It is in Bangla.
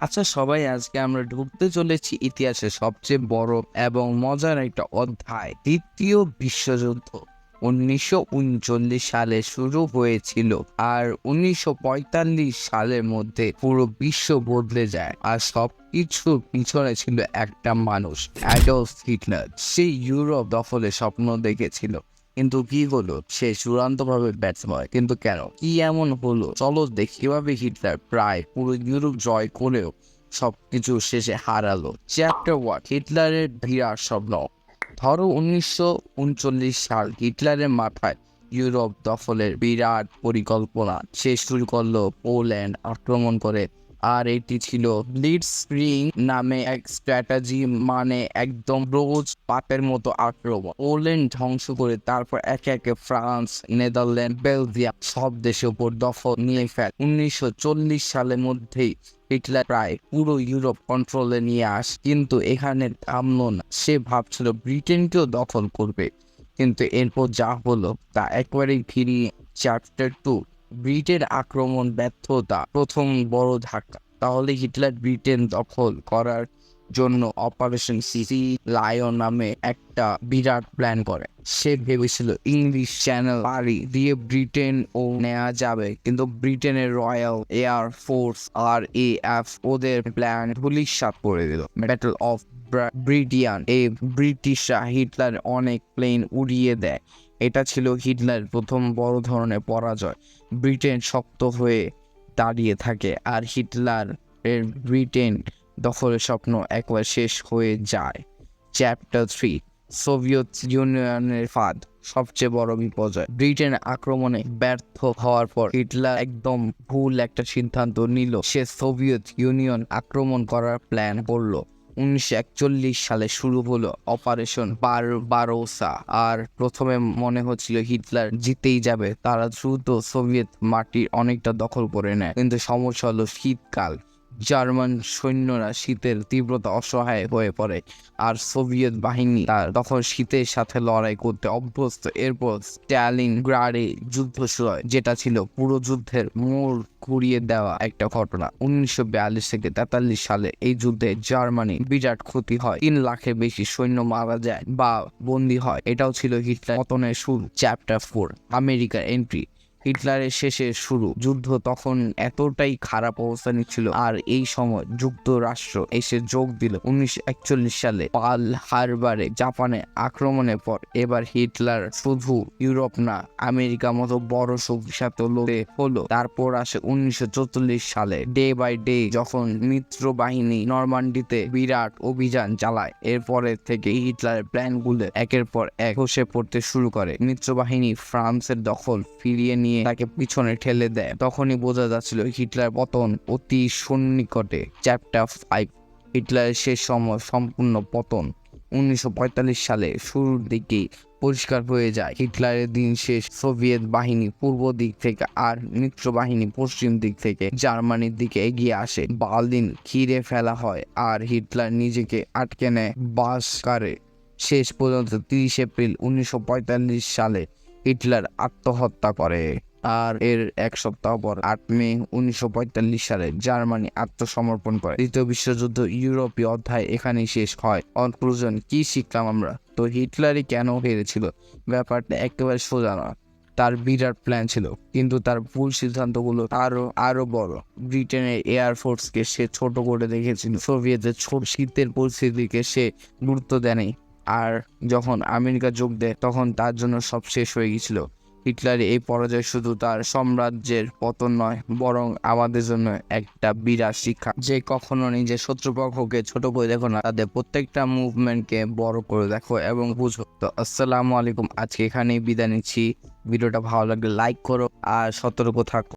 আচ্ছা সবাই, আজকে আমরা ঢুকতে চলেছি ইতিহাসের সবচেয়ে বড় এবং মজার একটা অধ্যায়, দ্বিতীয় বিশ্বযুদ্ধ। 1939 সালে শুরু হয়েছিল আর 1945 সালের মধ্যে পুরো বিশ্ব বদলে যায়। আর সবকিছুর পিছনে ছিল একটা মানুষ, অ্যাডলফ হিটলার। সে ইউরোপ দখলের স্বপ্ন দেখেছিল, কিন্তু কি হলো, সে চূড়ান্তভাবে ব্যর্থ হয়। কিন্তু কেন, কি এমন হলো? চলো দেখি কিভাবে হিটলার প্রায় পুরো ইউরোপ জয় করেও সবকিছু শেষে হারালো। চ্যাপ্টার 1, হিটলারের বিরাট স্বপ্ন। ধরো 1939 সাল, হিটলারের মাথায় ইউরোপ দখলের বিরাট পরিকল্পনা। সে শুরু করলো পোল্যান্ড আক্রমণ করে। আর এটি ছিল ব্লিটজক্রিগ নামে এক স্ট্র্যাটেজি, মানে একদম রোজ পাপের মতো আক্রমণ। পোল্যান্ড ধ্বংস করে তারপর একে একে ফ্রান্স, নেদারল্যান্ড, বেলজিয়াম সব দেশের উপর দখল নিয়ে ফেলে। 1940 সালের মধ্যেই হিটলার প্রায় পুরো ইউরোপ কন্ট্রোলে নিয়ে আসে। কিন্তু এখানে থামলো না, সে ভাবছিল ব্রিটেনকেও দখল করবে। কিন্তু এরপর যা হলো তা একবারেই ফিরিয়ে। চ্যাপ্টার 2, ব্রিটেন আক্রমণ ব্যর্থতা, প্রথম বড় ধাক্কা। তাহলে হিটলার ব্রিটেন দখল করার জন্য অপারেশন সি লায়ন নামে একটা বিরাট প্ল্যান করে। সে ভেবেছিল ইংলিশ চ্যানেল পাড়ি দিয়ে ব্রিটেন ও নেওয়া যাবে, কিন্তু ব্রিটেনের রয়্যাল এয়ার ফোর্স RAF ওদের প্ল্যান ধূলিসাৎ করে দিল। ব্যাটল অফ ব্রিডিয়ান এ ব্রিটিশরা হিটলার অনেক প্লেন উড়িয়ে দেয়। এটা ছিল হিটলার প্রথম বড় ধরনের পরাজয়। ব্রিটেন শক্ত হয়ে দাঁড়িয়ে থাকে আর হিটলার এর ব্রিটেন দখলের স্বপ্ন একবার শেষ হয়ে যায়। চ্যাপ্টার 3, সোভিয়েত ইউনিয়নের ফাঁদ, সবচেয়ে বড় বিপর্যয়। ব্রিটেন আক্রমণে ব্যর্থ হওয়ার পর হিটলার একদম ভুল একটা সিদ্ধান্ত নিল। সে সোভিয়েত ইউনিয়ন আক্রমণ করার প্ল্যান করলো। 1941 সালে শুরু হলো অপারেশন বারবারোসা। আর প্রথমে মনে হচ্ছিল হিটলার জিতেই যাবে, তারা দ্রুত সোভিয়েত মাটির অনেকটা দখল করে নেয়। কিন্তু সমস্যা হলো শীতকাল। জার্মান সৈন্যরা শীতের তীব্রতা অসহায় হয়ে পড়ে, আর সোভিয়েত বাহিনী তখন শীতের সাথে লড়াই করতে অভ্যস্ত। এরপর স্ট্যালিনগ্রাডে যুদ্ধ শুরু হয়, যেটা ছিল পুরো যুদ্ধের মোড় ঘুরিয়ে দেওয়া একটা ঘটনা। 1942 থেকে 43 সালে এই যুদ্ধে জার্মানি বিরাট ক্ষতি হয়, 3 লাখের বেশি সৈন্য মারা যায় বা বন্দী হয়। এটাও ছিল হিটলার পতনের শুরু। চ্যাপ্টার 4, আমেরিকার এন্ট্রি, হিটলারের শেষের শুরু। যুদ্ধ তখন এতটাই খারাপ অবস্থা নিচ্ছিল, আর এই সময় যুক্তরাষ্ট্র এসে যোগ দিল। 1941 সালে পার্ল হারবারে জাপানে আক্রমণের পর এবার হিটলার শুধু ইউরোপ না, আমেরিকার মতো বড় শক্তির সাথে লড়তে হলো। তারপর আসে 1944 সালে, ডে বাই ডে, যখন মিত্র বাহিনী নরমান্ডিতে বিরাট অভিযান চালায়। এরপরে থেকে হিটলারের প্ল্যানগুলো একের পর এক খসে পড়তে শুরু করে। মিত্র বাহিনী ফ্রান্সের দখল ফিরিয়ে নিয়ে তাকে পিছনে ঠেলে দেয়। তখনই বোঝা যাচ্ছিল হিটলার পতন অতি সন্নিকটে। চ্যাপ্টার 5, হিটলারের শেষ সময় সম্পূর্ণ পতন। 1945 সালে শুরুর দিকেই পরিষ্কার হয়ে যায় হিটলারের দিন শেষ। সোভিয়েত বাহিনী পূর্ব দিক থেকে আর মিত্র বাহিনী পশ্চিম দিক থেকে জার্মানির দিকে এগিয়ে আসে। বার্লিন ঘিরে ফেলা হয় আর হিটলার নিজেকে আটকে নেয় বাসকারে। শেষ পর্যন্ত 30 এপ্রিল 1945 সালে হিটলার আত্মহত্যা করে। আর এর এক সপ্তাহ পর 8 মে 1945 সালে জার্মানি আত্মসমর্পণ করে। দ্বিতীয় বিশ্বযুদ্ধ ইউরোপীয় অধ্যায় এখানেই শেষ হয়। কনক্লুশন, কি শিখলাম আমরা? তো হিটলারই কেন হেরেছিল? ব্যাপারটা একেবারে সোজা না। তার বিরাট প্ল্যান ছিল, কিন্তু তার ভুল সিদ্ধান্তগুলো আরো বড়। ব্রিটেনের এয়ার ফোর্সকে সে ছোট করে দেখেছিল, সোভিয়েতের ছোট শীতের পরিস্থিতিকে সে গুরুত্ব দেয়নি। আর যখন আমেরিকা যোগ দেয় তখন তার জন্য সব শেষ হয়ে গেছিল। হিটলারের এই পরাজয় শুধু তার সাম্রাজ্যের পতন নয়, বরং আমাদের জন্য একটা বিরাট শিক্ষা, যে কখনো নিজের শত্রুপক্ষকে ছোট করে দেখো না, তাদের প্রত্যেকটা মুভমেন্টকে বড় করে দেখো এবং বুঝো। তো আসসালামু আলাইকুম, আজকে এখানেই বিদায় নিচ্ছি। ভিডিওটা ভালো লাগলে লাইক করো আর সতর্ক থাকো।